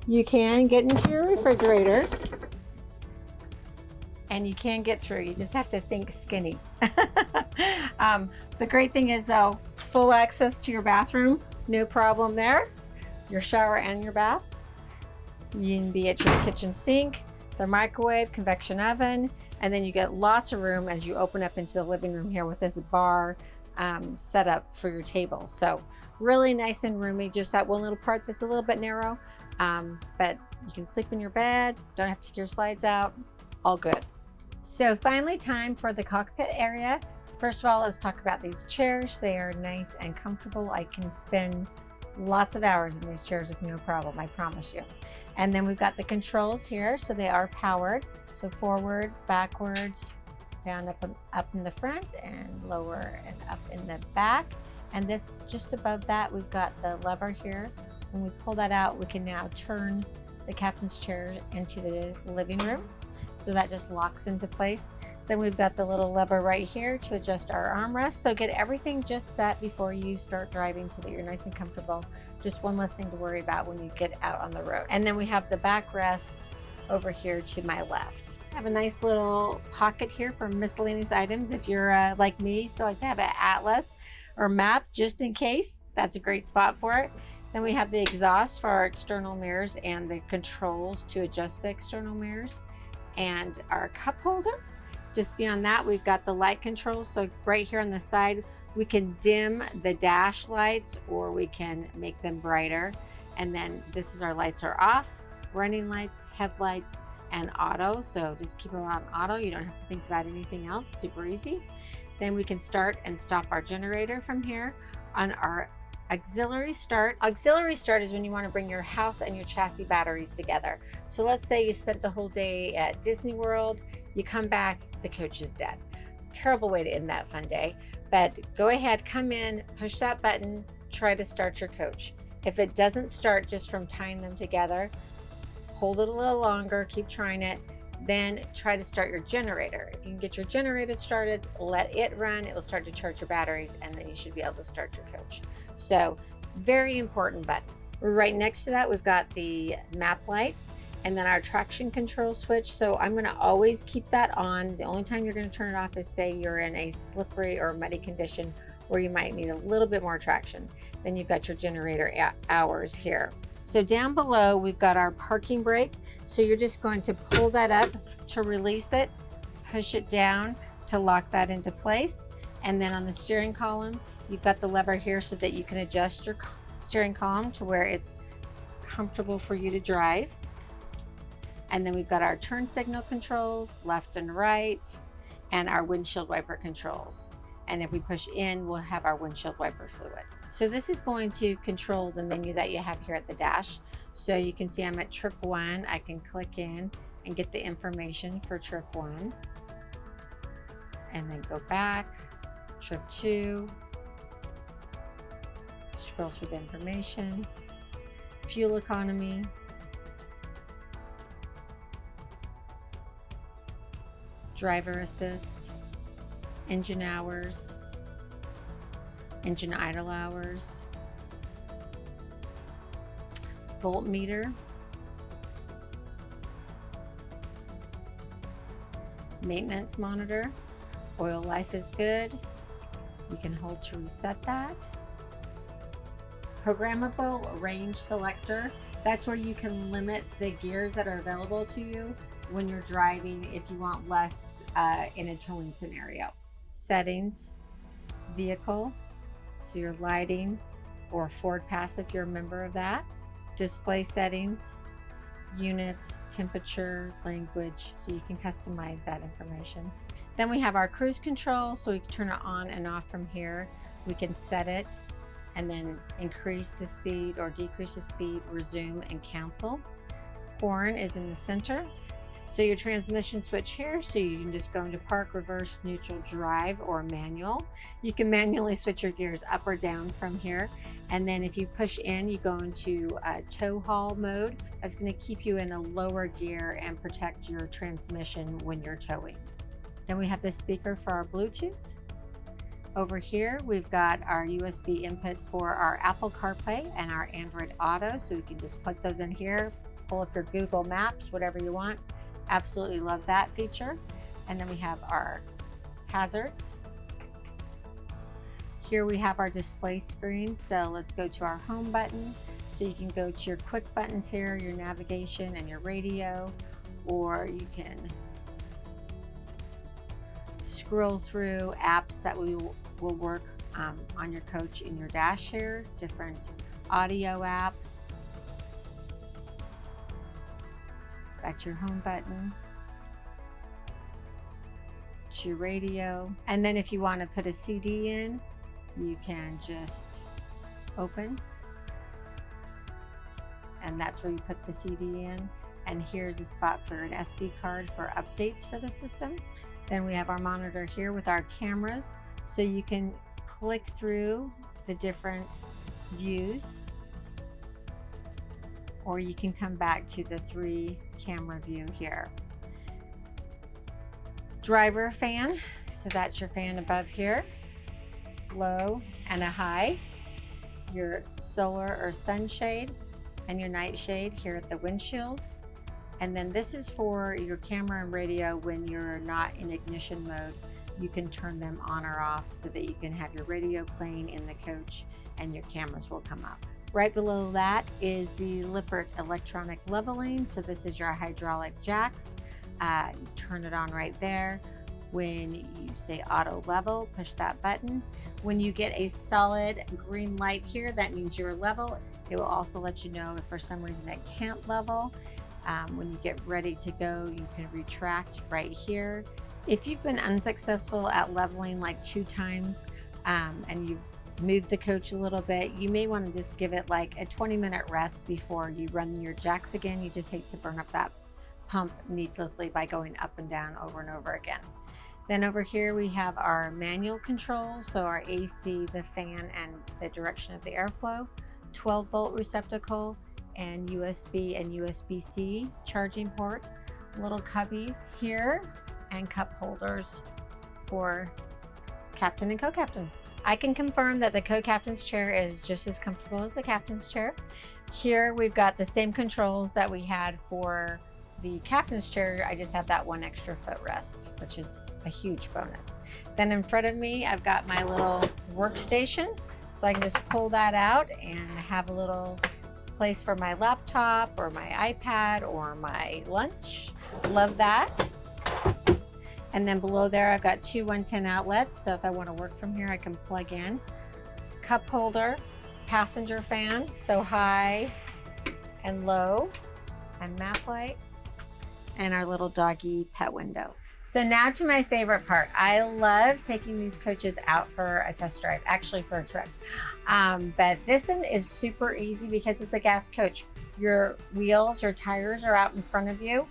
you can get into your refrigerator and you can get through. You just have to think skinny. The great thing is though, full access to your bathroom, no problem there. Your shower and your bath. You can be at your kitchen sink, the microwave, convection oven, and then you get lots of room as you open up into the living room here with this bar set up for your table. So really nice and roomy, just that one little part that's a little bit narrow, but you can sleep in your bed, don't have to take your slides out, all good. So finally, time for the cockpit area. First of all, let's talk about these chairs. They are nice and comfortable. I can spend lots of hours in these chairs with no problem, I promise you. And then we've got the controls here, so they are powered. So forward, backwards, down, up in the front, and lower and up in the back. And this, just above that, we've got the lever here. When we pull that out, we can now turn the captain's chair into the living room. So that just locks into place. Then we've got the little lever right here to adjust our armrest. So get everything just set before you start driving so that you're nice and comfortable. Just one less thing to worry about when you get out on the road. And then we have the backrest over here to my left. I have a nice little pocket here for miscellaneous items if you're like me, so I like to have an atlas or map just in case. That's a great spot for it. Then we have the exhaust for our external mirrors and the controls to adjust the external mirrors, and our cup holder. Just beyond that, we've got the light controls. So right here on the side, we can dim the dash lights or we can make them brighter. And then this is our lights are off, running lights, headlights, and auto. So just keep them on auto. You don't have to think about anything else, super easy. Then we can start and stop our generator from here. On our auxiliary start. Auxiliary start is when you want to bring your house and your chassis batteries together. So let's say you spent the whole day at Disney World, you come back, the coach is dead. Terrible way to end that fun day, but go ahead, come in, push that button, try to start your coach. If it doesn't start just from tying them together, hold it a little longer, keep trying it, then try to start your generator. If you can get your generator started, let it run, it will start to charge your batteries, and then you should be able to start your coach. So very important button. Right next to that, we've got the map light and then our traction control switch. So I'm gonna always keep that on. The only time you're gonna turn it off is say you're in a slippery or muddy condition where you might need a little bit more traction. Then you've got your generator hours here. So down below, we've got our parking brake. So you're just going to pull that up to release it, push it down to lock that into place. And then on the steering column, you've got the lever here so that you can adjust your steering column to where it's comfortable for you to drive. And then we've got our turn signal controls, left and right, and our windshield wiper controls. And if we push in, we'll have our windshield wiper fluid. So this is going to control the menu that you have here at the dash. So you can see I'm at trip 1. I can click in and get the information for trip 1. And then go back, trip 2, scroll through the information, fuel economy, driver assist, engine hours, engine idle hours, voltmeter, maintenance monitor, oil life is good. You can hold to reset that. Programmable range selector, that's where you can limit the gears that are available to you when you're driving if you want less in a towing scenario. Settings, vehicle, so your lighting or Ford Pass if you're a member of that. Display settings, units, temperature, language, so you can customize that information. Then we have our cruise control, so we can turn it on and off from here. We can set it and then increase the speed or decrease the speed, resume and cancel. Horn is in the center. So your transmission switch here, so you can just go into park, reverse, neutral, drive, or manual. You can manually switch your gears up or down from here. And then if you push in, you go into tow haul mode. That's gonna keep you in a lower gear and protect your transmission when you're towing. Then we have the speaker for our Bluetooth. Over here, we've got our USB input for our Apple CarPlay and our Android Auto. So you can just plug those in here, pull up your Google Maps, whatever you want. Absolutely love that feature. And then we have our hazards. Here we have our display screen. So let's go to our home button. So you can go to your quick buttons here, your navigation and your radio, or you can scroll through apps that will work on your coach in your dash here, different audio apps. Back to your home button, to your radio. And then if you want to put a CD in, you can just open. And that's where you put the CD in. And here's a spot for an SD card for updates for the system. Then we have our monitor here with our cameras. So you can click through the different views, or you can come back to the 3 camera view here. Driver fan, so that's your fan above here, low and a high, your solar or sunshade and your nightshade here at the windshield. And then this is for your camera and radio when you're not in ignition mode. You can turn them on or off so that you can have your radio playing in the coach and your cameras will come up. Right below that is the Lippert electronic leveling. So this is your hydraulic jacks. You turn it on right there. When you say auto level, push that button. When you get a solid green light here, that means you're level. It will also let you know if for some reason it can't level. When you get ready to go, you can retract right here. If you've been unsuccessful at leveling like 2 times and you've moved the coach a little bit, you may want to just give it like a 20-minute rest before you run your jacks again. You just hate to burn up that pump needlessly by going up and down over and over again. Then over here we have our manual controls, so our AC, the fan, and the direction of the airflow, 12-volt receptacle, and USB and USB-C charging port, little cubbies here, and cup holders for captain and co-captain. I can confirm that the co-captain's chair is just as comfortable as the captain's chair. Here we've got the same controls that we had for the captain's chair. I just have that 1 extra footrest, which is a huge bonus. Then in front of me, I've got my little workstation. So I can just pull that out and have a little place for my laptop or my iPad or my lunch. Love that. And then below there, I've got 2 110 outlets. So if I want to work from here, I can plug in. Cup holder, passenger fan, so high and low, and map light, and our little doggy pet window. So now to my favorite part. I love taking these coaches out for a test drive, actually for a trip. But this one is super easy because it's a gas coach. Your wheels, your tires are out in front of you.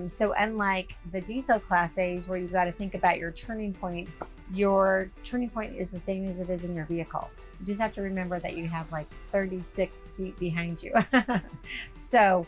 So unlike the diesel Class A's where you've got to think about your turning point is the same as it is in your vehicle. You just have to remember that you have like 36 feet behind you. So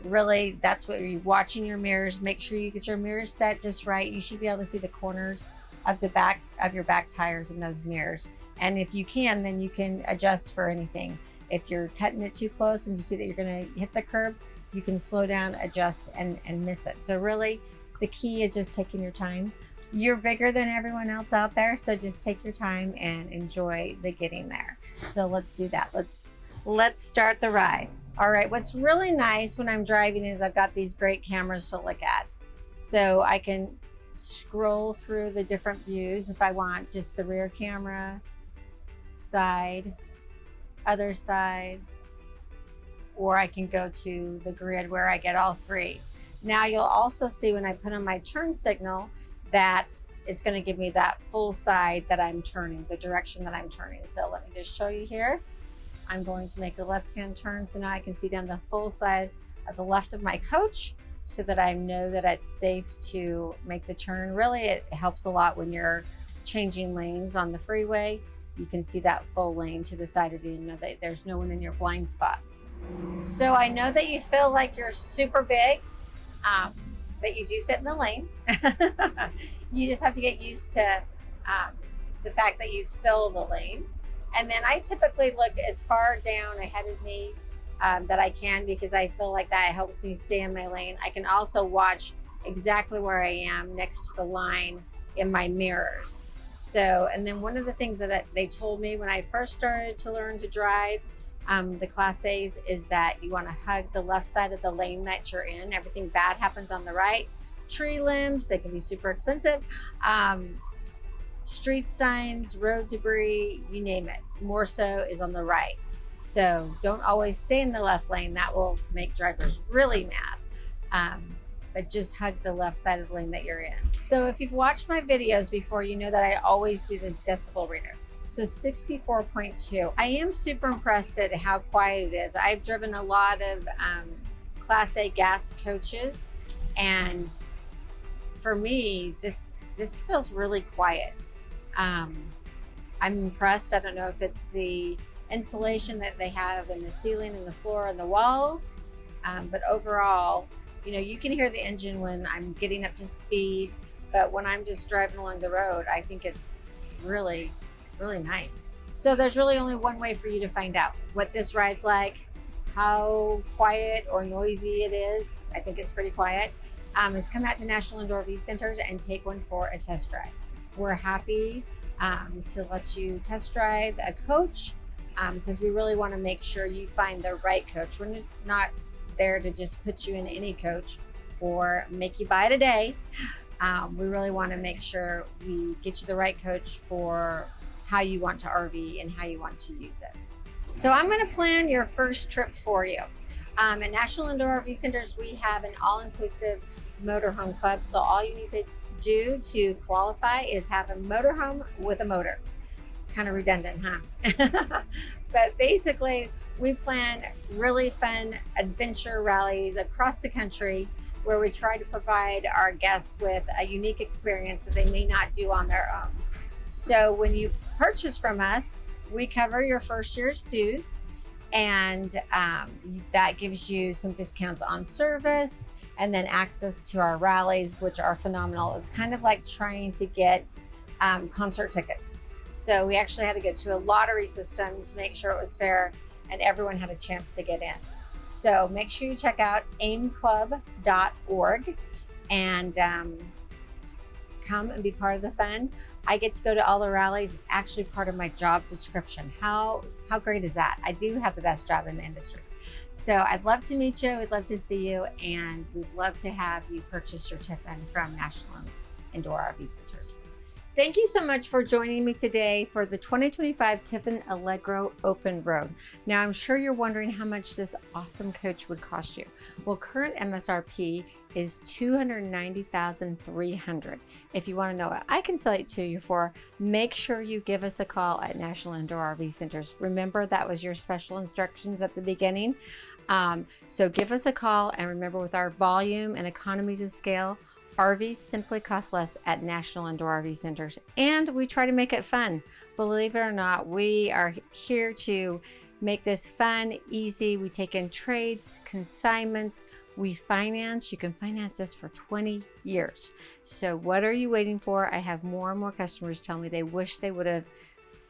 really, that's what you're watching your mirrors. Make sure you get your mirrors set just right. You should be able to see the corners of the back of your back tires in those mirrors. And if you can, then you can adjust for anything. If you're cutting it too close and you see that you're going to hit the curb, you can slow down, adjust, and miss it. So really, the key is just taking your time. You're bigger than everyone else out there, so just take your time and enjoy the getting there. So let's do that. Let's start the ride. All right, what's really nice when I'm driving is I've got these great cameras to look at. So I can scroll through the different views if I want just the rear camera, side, other side, or I can go to the grid where I get all 3. Now you'll also see when I put on my turn signal that it's going to give me that full side that I'm turning, the direction that I'm turning. So let me just show you here. I'm going to make a left-hand turn, so now I can see down the full side of the left of my coach so that I know that it's safe to make the turn. Really, it helps a lot when you're changing lanes on the freeway. You can see that full lane to the side of you and know that there's no one in your blind spot. So I know that you feel like you're super big, but you do fit in the lane. You just have to get used to the fact that you fill the lane. And then I typically look as far down ahead of me that I can, because I feel like that helps me stay in my lane. I can also watch exactly where I am next to the line in my mirrors. So, and then one of the things that they told me when I first started to learn to drive the Class A's is that you want to hug the left side of the lane that you're in. Everything bad happens on the right. Tree limbs, they can be super expensive. Street signs, road debris, you name it. More so is on the right. So don't always stay in the left lane. That will make drivers really mad. But just hug the left side of the lane that you're in. So if you've watched my videos before, you know that I always do the decibel reader. So 64.2. I am super impressed at how quiet it is. I've driven a lot of Class A gas coaches, and for me, this feels really quiet. I'm impressed. I don't know if it's the insulation that they have in the ceiling and the floor and the walls, but overall, you know, you can hear the engine when I'm getting up to speed, but when I'm just driving along the road, I think it's really, really nice. So there's really only one way for you to find out what this ride's like, how quiet or noisy it is. I think it's pretty quiet. Is come out to National Indoor RV Centers and take one for a test drive. We're happy to let you test drive a coach because we really want to make sure you find the right coach. We're not there to just put you in any coach or make you buy it a day. We really want to make sure we get you the right coach for how you want to RV and how you want to use it. So I'm going to plan your first trip for you. At National Indoor RV Centers, we have an all-inclusive motorhome club. So all you need to do to qualify is have a motorhome with a motor. It's kind of redundant, huh? But basically, we plan really fun adventure rallies across the country where we try to provide our guests with a unique experience that they may not do on their own. So when you purchase from us, we cover your first year's dues, and that gives you some discounts on service and then access to our rallies, which are phenomenal. It's kind of like trying to get concert tickets. So we actually had to go to a lottery system to make sure it was fair and everyone had a chance to get in. So make sure you check out aimclub.org and come and be part of the fun. I get to go to all the rallies. It's actually part of my job description. How great is that? I do have the best job in the industry. So I'd love to meet you. We'd love to see you. And we'd love to have you purchase your Tiffin from National Indoor RV Centers. Thank you so much for joining me today for the 2025 Tiffin Allegro Open Road. Now, I'm sure you're wondering how much this awesome coach would cost you. Well, current MSRP is $290,300. If you want to know what I can sell it to you for, make sure you give us a call at National Indoor RV Centers. Remember, that was your special instructions at the beginning. So give us a call, and remember, with our volume and economies of scale, RVs simply cost less at National Indoor RV Centers, and we try to make it fun. Believe it or not, we are here to make this fun, easy. We take in trades, consignments, we finance. You can finance this for 20 years. So what are you waiting for? I have more and more customers tell me they wish they would have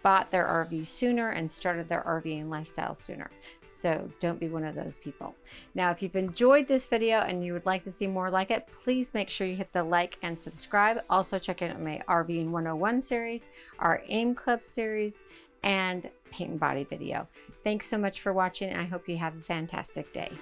bought their RV sooner and started their RVing lifestyle sooner. So don't be one of those people. Now, if you've enjoyed this video and you would like to see more like it, please make sure you hit the like and subscribe. Also check out my RVing 101 series, our AIM Club series, and paint and body video. Thanks so much for watching. I hope you have a fantastic day.